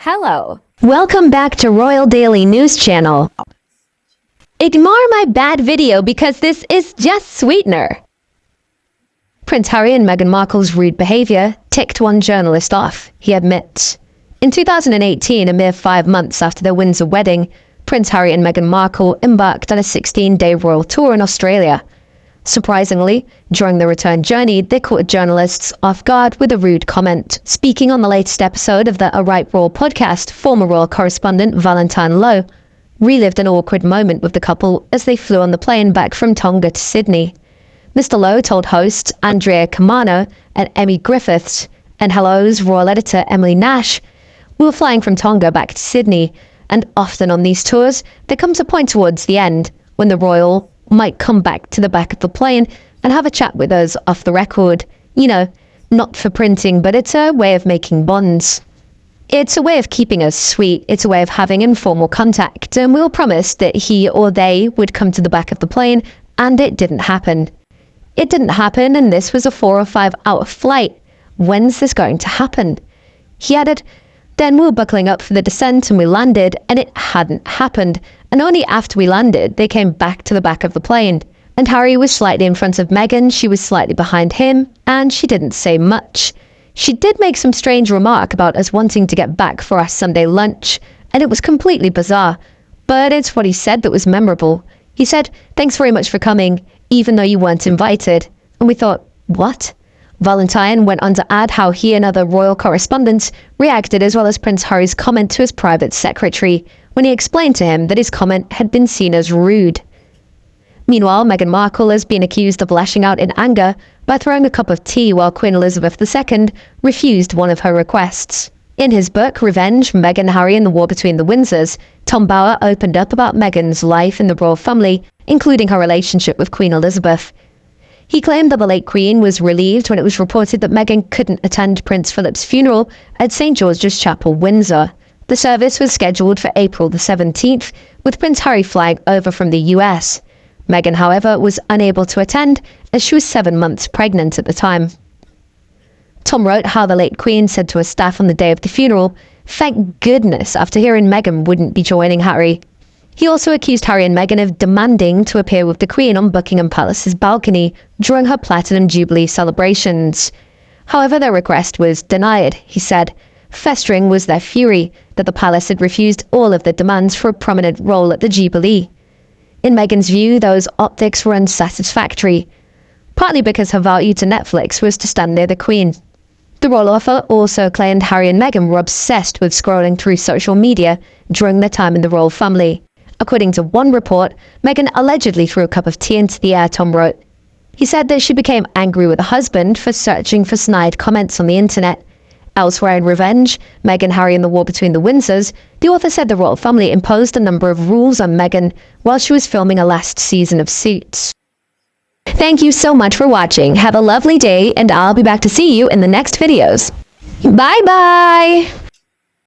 Hello. Welcome back to Royal Daily News Channel. Ignore my bad video because this is just sweetener. Prince Harry and Meghan Markle's rude behaviour ticked one journalist off, he admits. In 2018, a mere 5 months after their Windsor wedding, Prince Harry and Meghan Markle embarked on a 16-day royal tour in Australia. Surprisingly, during the return journey, they caught journalists off guard with a rude comment. Speaking on the latest episode of the A Right Royal podcast, former royal correspondent Valentine relived an awkward moment with the couple as they flew on the plane back from Tonga to Sydney. Mr. Lowe told hosts Andrea Camano and Emmy Griffiths and Hello's royal editor Emily Nash, "We were flying from Tonga back to Sydney, and often on these tours, there comes a point towards the end when the royal might come back to the back of the plane and have a chat with us off the record. You know, not for printing, but it's a way of making bonds. It's a way of keeping us sweet. It's a way of having informal contact, and we all promised that he or they would come to the back of the plane, and it didn't happen. It didn't happen, and this was a 4 or 5 hour flight. When's this going to happen?" He added, "Then we were buckling up for the descent and we landed, and it hadn't happened. And only after we landed, they came back to the back of the plane. And Harry was slightly in front of Meghan, she was slightly behind him, and she didn't say much. She did make some strange remark about us wanting to get back for our Sunday lunch, and it was completely bizarre. But it's what he said that was memorable. He said, 'Thanks very much for coming, even though you weren't invited.' And we thought, what?" Valentine went on to add how he and other royal correspondents reacted, as well as Prince Harry's comment to his private secretary, when he explained to him that his comment had been seen as rude. Meanwhile, Meghan Markle has been accused of lashing out in anger by throwing a cup of tea while Queen Elizabeth II refused one of her requests. In his book, Revenge, Meghan, Harry and the War Between the Windsors, Tom Bower opened up about Meghan's life in the royal family, including her relationship with Queen Elizabeth. He claimed that the late Queen was relieved when it was reported that Meghan couldn't attend Prince Philip's funeral at St. George's Chapel, Windsor. The service was scheduled for April the 17th, with Prince Harry flying over from the US. Meghan, however, was unable to attend as she was 7 months pregnant at the time. Tom wrote how the late Queen said to her staff on the day of the funeral, "Thank goodness," after hearing Meghan wouldn't be joining Harry. He also accused Harry and Meghan of demanding to appear with the Queen on Buckingham Palace's balcony during her Platinum Jubilee celebrations. However, their request was denied, he said. Festering was their fury that the palace had refused all of the demands for a prominent role at the Jubilee. In Meghan's view, those optics were unsatisfactory, partly because her value to Netflix was to stand near the Queen. The royal author also claimed Harry and Meghan were obsessed with scrolling through social media during their time in the royal family. According to one report, Meghan allegedly threw a cup of tea into the air, Tom wrote. He said that she became angry with her husband for searching for snide comments on the internet. Elsewhere in Revenge, Meghan, Harry and the War Between the Windsors, the author said the royal family imposed a number of rules on Meghan while she was filming a last season of Suits. Thank you so much for watching. Have a lovely day, and I'll be back to see you in the next videos. Bye-bye!